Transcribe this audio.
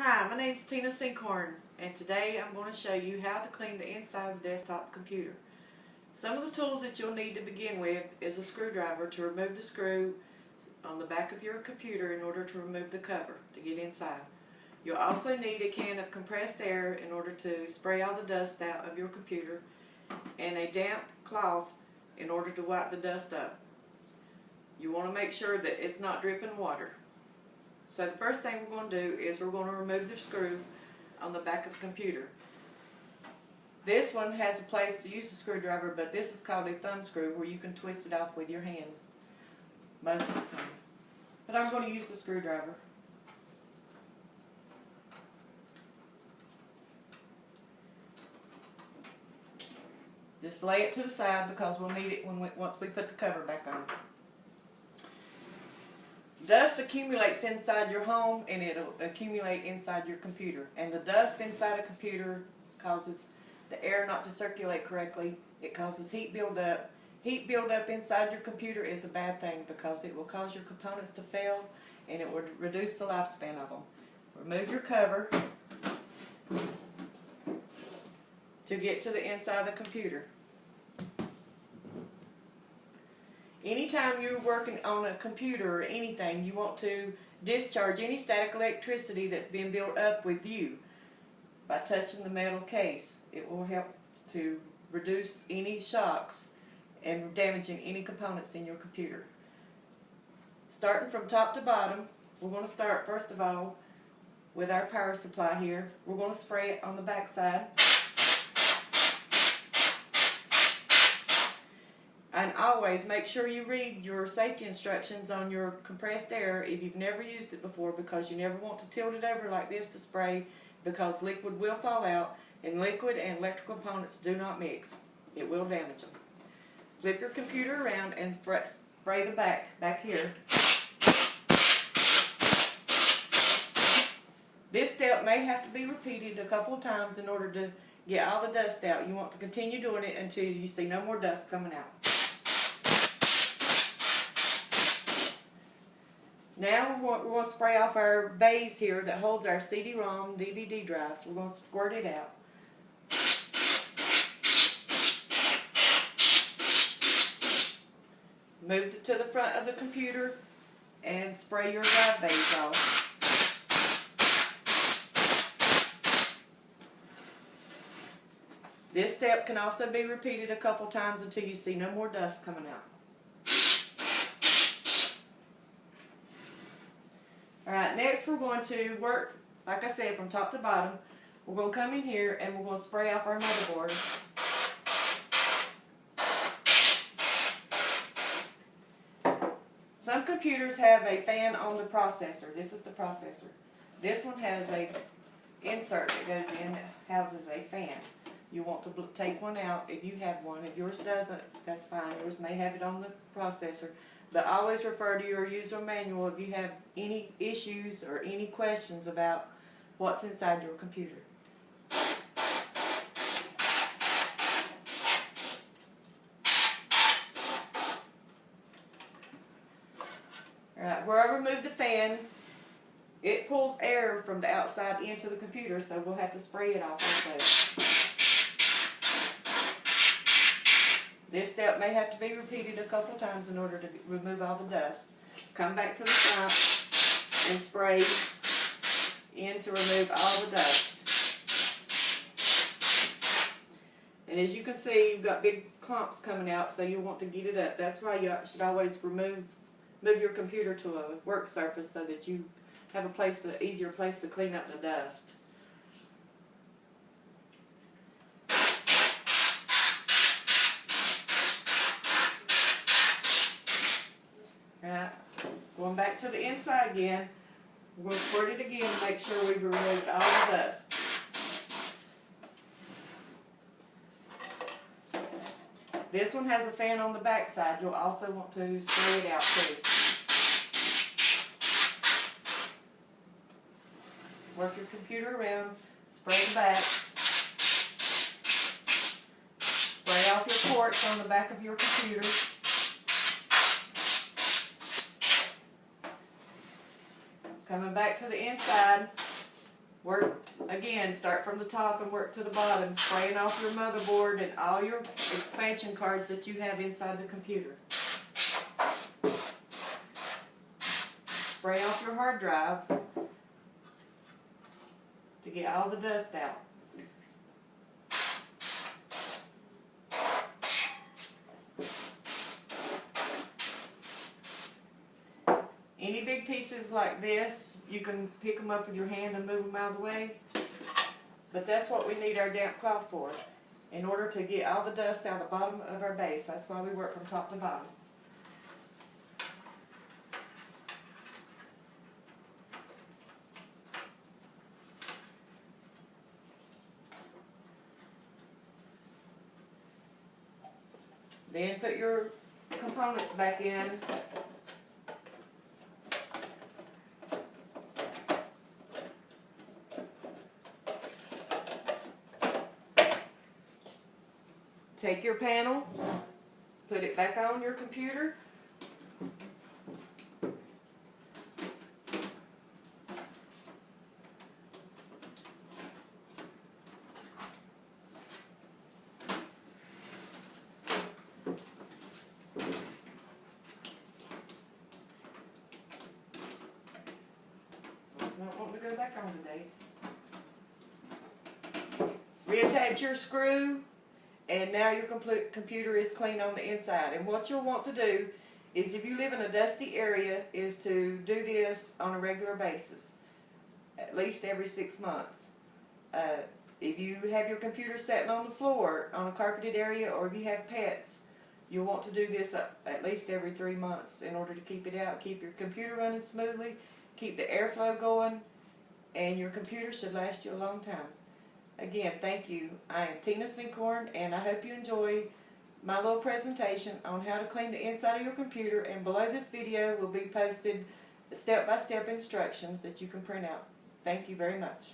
Hi, my name is Tina Sinkhorn, and today I'm going to show you how to clean the inside of the desktop computer. Some of the tools that you'll need to begin with is a screwdriver to remove the screw on the back of your computer in order to remove the cover to get inside. You'll also need a can of compressed air in order to spray all the dust out of your computer, and a damp cloth in order to wipe the dust up. You want to make sure that it's not dripping water. So the first thing we're going to do is we're going to remove the screw on the back of the computer. This one has a place to use the screwdriver, but this is called a thumb screw where you can twist it off with your hand most of the time. But I'm going to use the screwdriver. Just lay it to the side because we'll need it once we put the cover back on. Dust accumulates inside your home and it'll accumulate inside your computer. And the dust inside a computer causes the air not to circulate correctly. It causes heat buildup. Heat buildup inside your computer is a bad thing because it will cause your components to fail and it will reduce the lifespan of them. Remove your cover to get to the inside of the computer. Anytime you're working on a computer or anything, you want to discharge any static electricity that's been built up with you by touching the metal case. It will help to reduce any shocks and damaging any components in your computer. Starting from top to bottom, we're going to start first of all with our power supply here. We're going to spray it on the back side. And always make sure you read your safety instructions on your compressed air if you've never used it before, because you never want to tilt it over like this to spray, because liquid will fall out and liquid and electrical components do not mix. It will damage them. Flip your computer around and spray the back here. This step may have to be repeated a couple of times in order to get all the dust out. You want to continue doing it until you see no more dust coming out. Now we're going to spray off our base here that holds our CD-ROM DVD drives. We're going to squirt it out. Move it to the front of the computer and spray your drive base off. This step can also be repeated a couple times until you see no more dust coming out. Alright, next we're going to work, like I said, from top to bottom. We're going to come in here and we're going to spray off our motherboard. Some computers have a fan on the processor. This is the processor. This one has a insert that goes in that houses a fan. You want to take one out if you have one. If yours doesn't, that's fine. Yours may have it on the processor. But always refer to your user manual if you have any issues or any questions about what's inside your computer. Alright, where I removed the fan, it pulls air from the outside into the computer, so we'll have to spray it off also. This step may have to be repeated a couple times in order to remove all the dust. Come back to the front and spray in to remove all the dust. And as you can see, you've got big clumps coming out, so you want to get it up. That's why you should always move your computer to a work surface so that you have an easier place to clean up the dust. Right. Going back to the inside again, we'll squirt it again to make sure we've removed all the dust. This one has a fan on the back side. You'll also want to spray it out too. Work your computer around, spray the back. Spray off your ports on the back of your computer. Coming back to the inside, Work, again, start from the top and work to the bottom, spraying off your motherboard and all your expansion cards that you have inside the computer. Spray off your hard drive to get all the dust out. Any big pieces like this, you can pick them up with your hand and move them out of the way. But that's what we need our damp cloth for, in order to get all the dust out of the bottom of our base. That's why we work from top to bottom. Then put your components back in. Take your panel, put it back on your computer. It's not wanting to go back on today. Reattach your screw. And now your computer is clean on the inside. And what you'll want to do is, if you live in a dusty area, is to do this on a regular basis, at least every 6 months. If you have your computer sitting on the floor, on a carpeted area, or if you have pets, you'll want to do this at least every 3 months in order to keep it out, keep your computer running smoothly, keep the airflow going, and your computer should last you a long time. Again, thank you. I am Tina Sinkhorn, and I hope you enjoy my little presentation on how to clean the inside of your computer. And below this video will be posted step-by-step instructions that you can print out. Thank you very much.